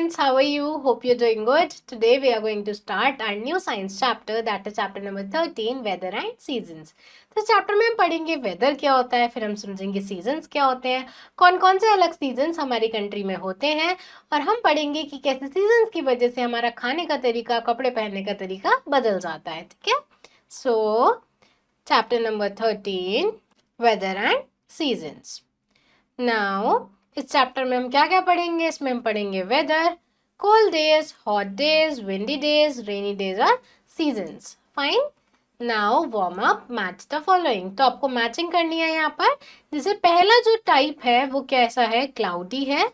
students, how are you? Hope you're doing good. Today we are going to start our new science chapter, that is chapter number 13, weather and seasons. तो chapter में हम पढ़ेंगे weather क्या होता है, फिर हम समझेंगे सीजन्स क्या होते हैं, कौन कौन से अलग सीजन्स हमारी कंट्री में होते हैं, और हम पढ़ेंगे कि कैसे सीजन्स की वजह से हमारा खाने का तरीका, कपड़े पहनने का तरीका बदल जाता है. ठीक है. So chapter number 13, weather and seasons. Now इस चैप्टर में हम क्या क्या पढ़ेंगे. इसमें हम पढ़ेंगे weather, cold days, hot days, windy days, rainy days और seasons. Fine. Now warm up, match the following. तो आपको मैचिंग करनी है यहाँ पर. जैसे पहला जो टाइप है वो कैसा है, क्लाउडी है.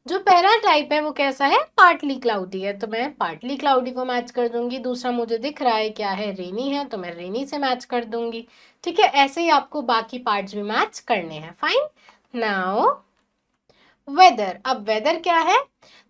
जो पहला टाइप है वो कैसा है, पार्टली क्लाउडी है, तो मैं पार्टली क्लाउडी को मैच कर दूंगी. दूसरा मुझे दिख रहा है क्या है, रेनी है, तो मैं रेनी से मैच कर दूंगी. ठीक है. ऐसे ही आपको बाकी पार्ट्स भी मैच करने हैं. फाइन. Now weather. अब वेदर क्या है.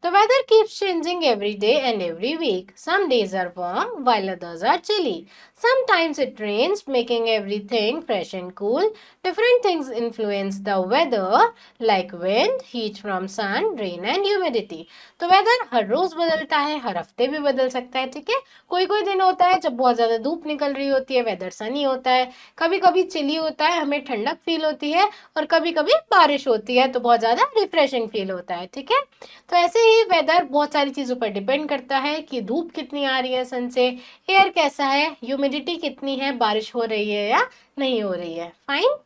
The weather keeps changing every day and every week. Some days are warm while others are chilly. Sometimes it rains, making everything fresh and cool. Different things influence the weather like wind, heat from sun, rain and humidity. तो weather हर रोज बदलता है, हर हफ्ते भी बदल सकता है. ठीक है. कोई कोई दिन होता है जब बहुत ज्यादा धूप निकल रही होती है, वेदर सनी होता है. कभी कभी चिली होता है, हमें ठंडक फील होती है, और कभी कभी बारिश होती है तो बहुत ज्यादा रिफ्रेशिंग फील होता है. ठीक है. तो ऐसे ही वेदर बहुत सारी चीजों पर डिपेंड करता है कि धूप कितनी आ रही है सन से, एयर कैसा है, ह्यूमिडिटी कितनी है, बारिश हो रही है या नहीं हो रही है. फाइन.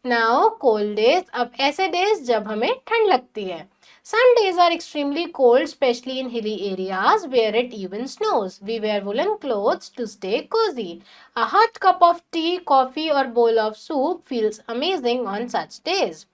Now cold days. अब ऐसे डेज जब हमें ठंड लगती है. Some days are extremely cold, especially in hilly areas where it even snows. We wear woolen clothes to stay cozy. A hot cup of tea, coffee or bowl of soup feels amazing on such days.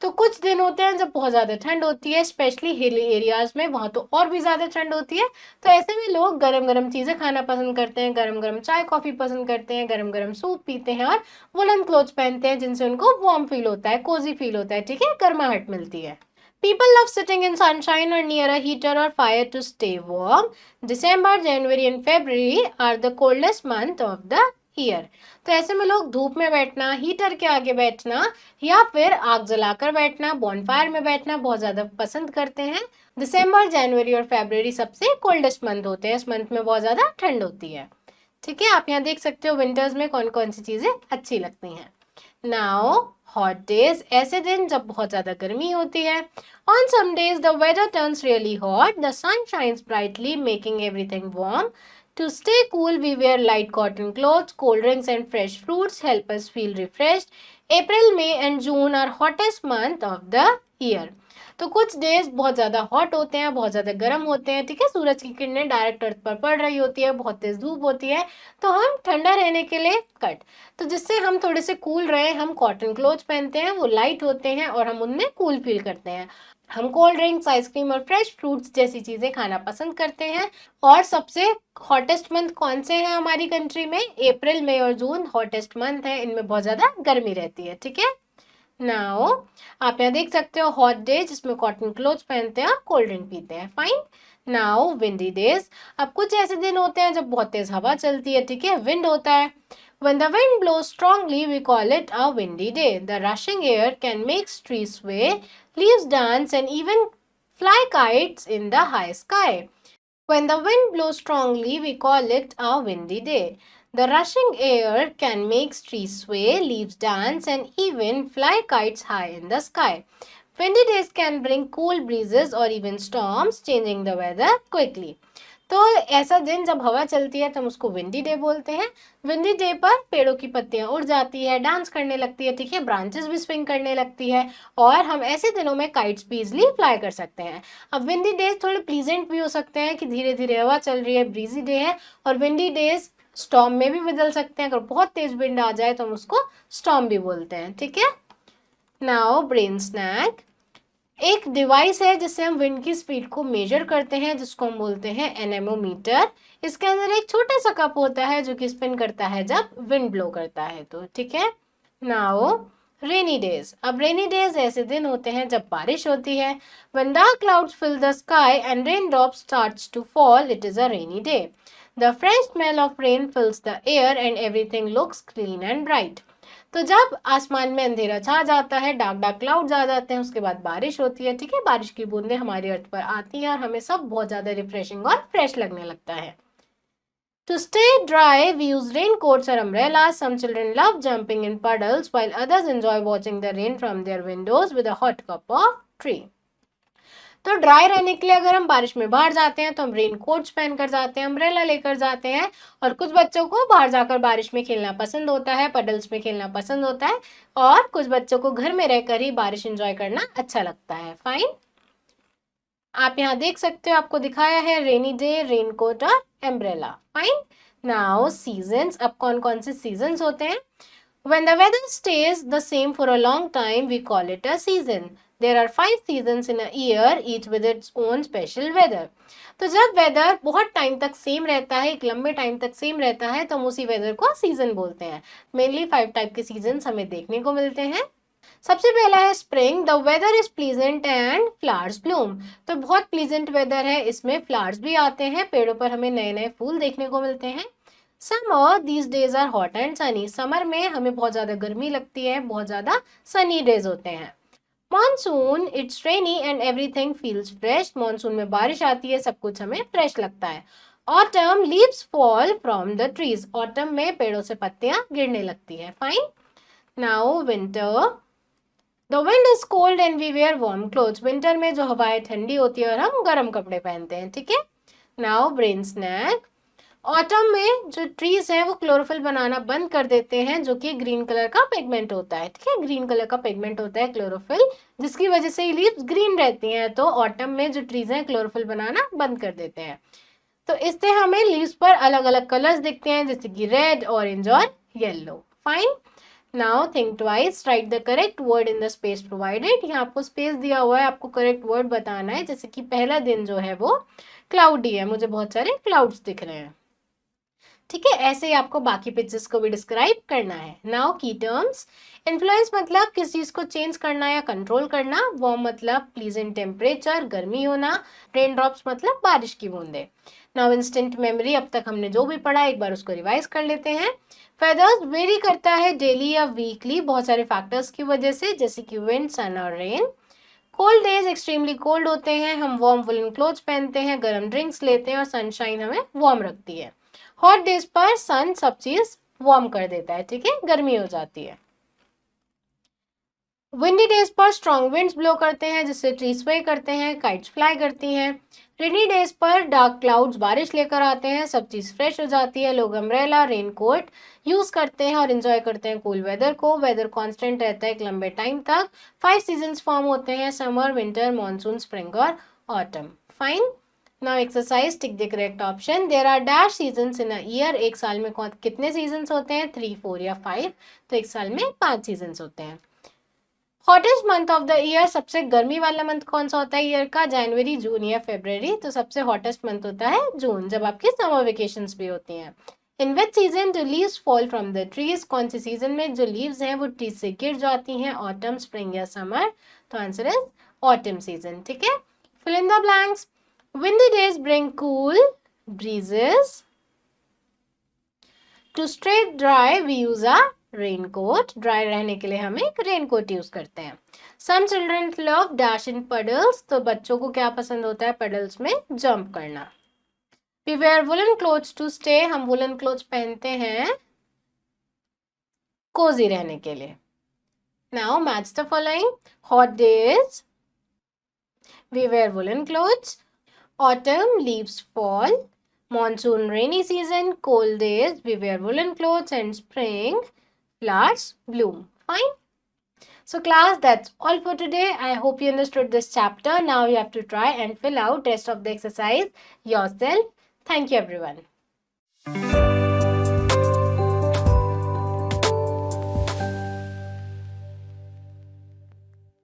तो कुछ दिन होते हैं जब बहुत ज़्यादा ठंड होती है, स्पेशली हिली एरियाज में, वहाँ तो और भी ज़्यादा ठंड होती है. तो ऐसे में लोग गरम गरम चीज़ें खाना पसंद करते हैं, गरम गरम चाय कॉफ़ी पसंद करते हैं, गरम गरम सूप पीते हैं और वुलन क्लोथ्स पहनते हैं जिनसे उनको वार्म फील होता है, कोजी फील होता है. ठीक है. गर्माहट मिलती है. People love sitting in sunshine or near a heater or fire to stay warm. December, January and February are the coldest month of the year. तो ऐसे में लोग धूप में बैठना, हीटर के आगे बैठना या फिर आग जलाकर बैठना, बॉनफायर में बैठना बहुत ज़्यादा पसंद करते हैं. दिसंबर, जनवरी और फरवरी सबसे कोल्डेस्ट मंथ होते हैं. इस मंथ में बहुत ज़्यादा ठंड होती है. ठीक है. आप यहाँ देख सकते हो विंटर्स में कौन कौन सी चीज़ें अच्छी लगती हैं. Now hot days. ऐसे दिन जब बहुत ज़्यादा गर्मी होती है. On some days the weather turns really hot. The sun shines brightly, making everything warm. To stay cool, we wear light cotton clothes. Cold drinks and fresh fruits help us feel refreshed. April, May and June are hottest month of the year. तो कुछ days बहुत ज़्यादा hot होते हैं, बहुत ज़्यादा गर्म होते हैं. ठीक है. सूरज की किरणें डायरेक्ट अर्थ पर पड़ रही होती है, बहुत तेज धूप होती है, तो हम ठंडा रहने के लिए तो जिससे हम थोड़े से कूल रहे, हम कॉटन क्लोथ्स पहनते हैं, वो लाइट होते हैं और हम उनमें कूल फील करते हैं. हम कोल्ड ड्रिंक्स, आइसक्रीम और फ्रेश फ्रूट्स जैसी चीज़ें खाना पसंद करते हैं. और सबसे हॉटेस्ट मंथ कौन से हैं हमारी कंट्री में, अप्रैल, मई और जून हॉटेस्ट मंथ है. इनमें बहुत ज़्यादा गर्मी रहती है. ठीक है. नाउ आप यहाँ देख सकते हो हॉट डे जिसमें कॉटन क्लोथ्स पहनते हैं, कोल्ड ड्रिंक पीते हैं. फाइन. Now windy days. अब कुछ ऐसे दिन होते हैं जब बहुत तेज हवा चलती है. ठीक है. विंड होता है. When the wind blows strongly, we call it a windy day. The rushing air can make trees sway, leaves dance, and even fly kites in the high sky. When the wind blows strongly, we call it a windy day. The rushing air can make trees sway, leaves dance, and even fly kites high in the sky. Windy days can bring cool breezes or even storms, changing the weather quickly. तो ऐसा दिन जब हवा चलती है तो हम उसको विंडी डे बोलते हैं. विंडी डे पर पेड़ों की पत्तियां उड़ जाती है, डांस करने लगती है. ठीक है. ब्रांचेस भी स्विंग करने लगती है और हम ऐसे दिनों में काइट्स भी इजिली फ्लाई कर सकते हैं. अब विंडी डेज थोड़े प्लीजेंट भी हो सकते हैं कि धीरे धीरे हवा चल रही है, ब्रीजी डे है. और विंडी डेज स्टॉर्म में भी बदल सकते हैं. अगर बहुत तेज विंड आ जाए तो हम उसको स्टॉर्म भी बोलते हैं. ठीक है. Now brain snack. एक डिवाइस है जिससे हम विंड की स्पीड को मेजर करते हैं, जिसको हम बोलते हैं एनेमोमीटर. इसके अंदर एक छोटा सा कप होता है जो कि स्पिन करता है जब विंड ब्लो करता है. तो ठीक है. Now rainy days. अब रेनी डेज ऐसे दिन होते हैं जब बारिश होती है. When dark clouds fill the sky and raindrops starts to fall, it is a rainy day. The fresh smell of rain fills the air and everything looks clean and bright. तो जब आसमान में अंधेरा छा जाता है, डार्क डार्क क्लाउड्स आ जाते हैं, उसके बाद बारिश होती है, ठीक है, बारिश की बूंदें हमारी अर्थ पर आती हैं और हमें सब बहुत ज्यादा रिफ्रेशिंग और फ्रेश लगने लगता है। To stay dry, we use raincoats or umbrellas. Some children love jumping in puddles, while others enjoy watching the rain from their windows with a hot cup of tea. तो dry रहने के लिए अगर हम बारिश में बाहर जाते हैं तो हम रेन कोट्स पहनकर जाते हैं, अम्ब्रेला लेकर जाते हैं। और कुछ बच्चों को बाहर जाकर बारिश में खेलना पसंद होता है, पडल्स में खेलना पसंद होता है, और कुछ बच्चों को घर में रहकर ही बारिश एंजॉय करना अच्छा लगता है। फाइन, आप यहाँ देख सकते हो, आपको दिखाया है रेनी डे, रेनकोट और एम्ब्रेला। फाइन, नाउ सीजन्स, अब कौन कौन से सीजन्स होते हैं? When the weather stays the same for a long time, we call it a season. There are 5 seasons in a year, each with its own special weather. तो जब weather बहुत time तक सेम रहता है, एक लंबे टाइम तक same रहता है, तो हम उसी वेदर को सीजन बोलते हैं। मेनली 5 टाइप के सीजन हमें देखने को मिलते हैं। सबसे पहला है spring. The weather is pleasant and flowers bloom. तो बहुत प्लीजेंट वेदर है, इसमें फ्लावर्स भी आते हैं, पेड़ों पर हमें नए नए फूल देखने को मिलते हैं। Summer, these days are hot and sunny. Summer में हमें बहुत ज्यादा गर्मी लगती है, बहुत ज्यादा सनी डेज होते हैं। Monsoon, it's rainy and everything feels fresh. Monsoon में बारिश आती है, सब कुछ हमें फ्रेश लगता है। Autumn, leaves fall from the trees. Autumn में पेड़ों से पत्तियां गिरने लगती है। Fine, now winter. The wind is cold and we wear warm clothes. Winter में जो हवाएं ठंडी होती है और हम गर्म कपड़े पहनते हैं, ठीक है। Now brain snack. ऑटम में जो ट्रीज हैं वो क्लोरोफिल बनाना बंद कर देते हैं, जो कि ग्रीन कलर का पिगमेंट होता है, ठीक है। ग्रीन कलर का पिगमेंट होता है क्लोरोफिल, जिसकी वजह से लीव्स ग्रीन रहती हैं। तो ऑटम में जो ट्रीज हैं क्लोरोफिल बनाना बंद कर देते हैं, तो इससे हमें लीव्स पर अलग अलग कलर्स दिखते हैं, जैसे कि रेड, ऑरेंज और yellow. Fine, now think twice, right the correct word in the space provided. यहाँ आपको स्पेस दिया हुआ है, आपको करेक्ट वर्ड बताना है। जैसे कि पहला दिन जो है वो क्लाउडी है, मुझे बहुत सारे क्लाउड्स दिख रहे हैं, ठीक है। ऐसे ही आपको बाकी पिक्चर्स को भी डिस्क्राइब करना है। नाउ की टर्म्स। इन्फ्लुएंस मतलब किस चीज को चेंज करना या कंट्रोल करना। वार्म मतलब प्लीजेंट टेम्परेचर, गर्मी होना। रेन ड्रॉप्स मतलब बारिश की बूंदे। नाउ इंस्टेंट मेमोरी, अब तक हमने जो भी पढ़ा एक बार उसको रिवाइज कर लेते हैं। वेदर्स वेरी करता है डेली या वीकली, बहुत सारे फैक्टर्स की वजह से, जैसे कि विंड, सन और rain. Cold days extremely cold होते हैं, हम वार्म वुलन क्लोथ्स पहनते हैं, गर्म ड्रिंक्स लेते हैं और सनशाइन हमें वार्म रखती है। हॉट डेज पर सन सब चीज वार्म कर देता है, ठीक है, गर्मी हो जाती है। विंडी डेज पर स्ट्रॉन्ग विंड्स ब्लो करते हैं, जिससे ट्री स्वे करते हैं, काइट्स फ्लाई करती हैं। रेनी डेज पर डार्क क्लाउड्स बारिश लेकर आते हैं, सब चीज फ्रेश हो जाती है, लोग अम्ब्रेला, रेनकोट यूज करते हैं और एंजॉय करते हैं कूल वेदर को। वेदर कांस्टेंट रहता है एक लंबे टाइम तक। 5 सीजन्स फॉर्म होते हैं, समर, विंटर, मानसून, स्प्रिंग और autumn. Fine, now exercise, tick the correct option. There are dash seasons in a year. एक साल में कितने सीजन्स होते हैं? 3, 4 या 5। तो एक साल में 5 सीजन्स होते हैं। Hottest month of the year, सबसे गर्मी वाला मंथ कौन सा होता है ईयर का? जनवरी, जून या फरवरी। तो सबसे हॉटेस्ट मंथ होता है जून, जब आपकी समर वेकेशंस भी होती हैं। In which season do leaves fall from the trees? कौन सी सीजन में जो लीव्स हैं वो ट्रीज से गिर जाती हैं? ऑटम, स्प्रिंग या समर? तो आंसर इज ऑटम सीजन, ठीक है। Fill in the blanks. Windy days bring cool breezes. To stay dry, we use a raincoat. Dry रहने के लिए हम एक raincoat यूज करते हैं। Some children love dash in puddles. तो बच्चों को क्या पसंद होता है? puddles में jump करना। We wear woolen clothes to stay. हम woolen clothes पहनते हैं cozy रहने के लिए। Now match the following. Hot days, we wear woolen clothes. Autumn, leaves fall. Monsoon, rainy season. Cold days, we wear woolen clothes. And spring, flowers bloom. Fine. So class, that's all for today. I hope you understood this chapter. Now you have to try and fill out rest of the exercise yourself. Thank you everyone.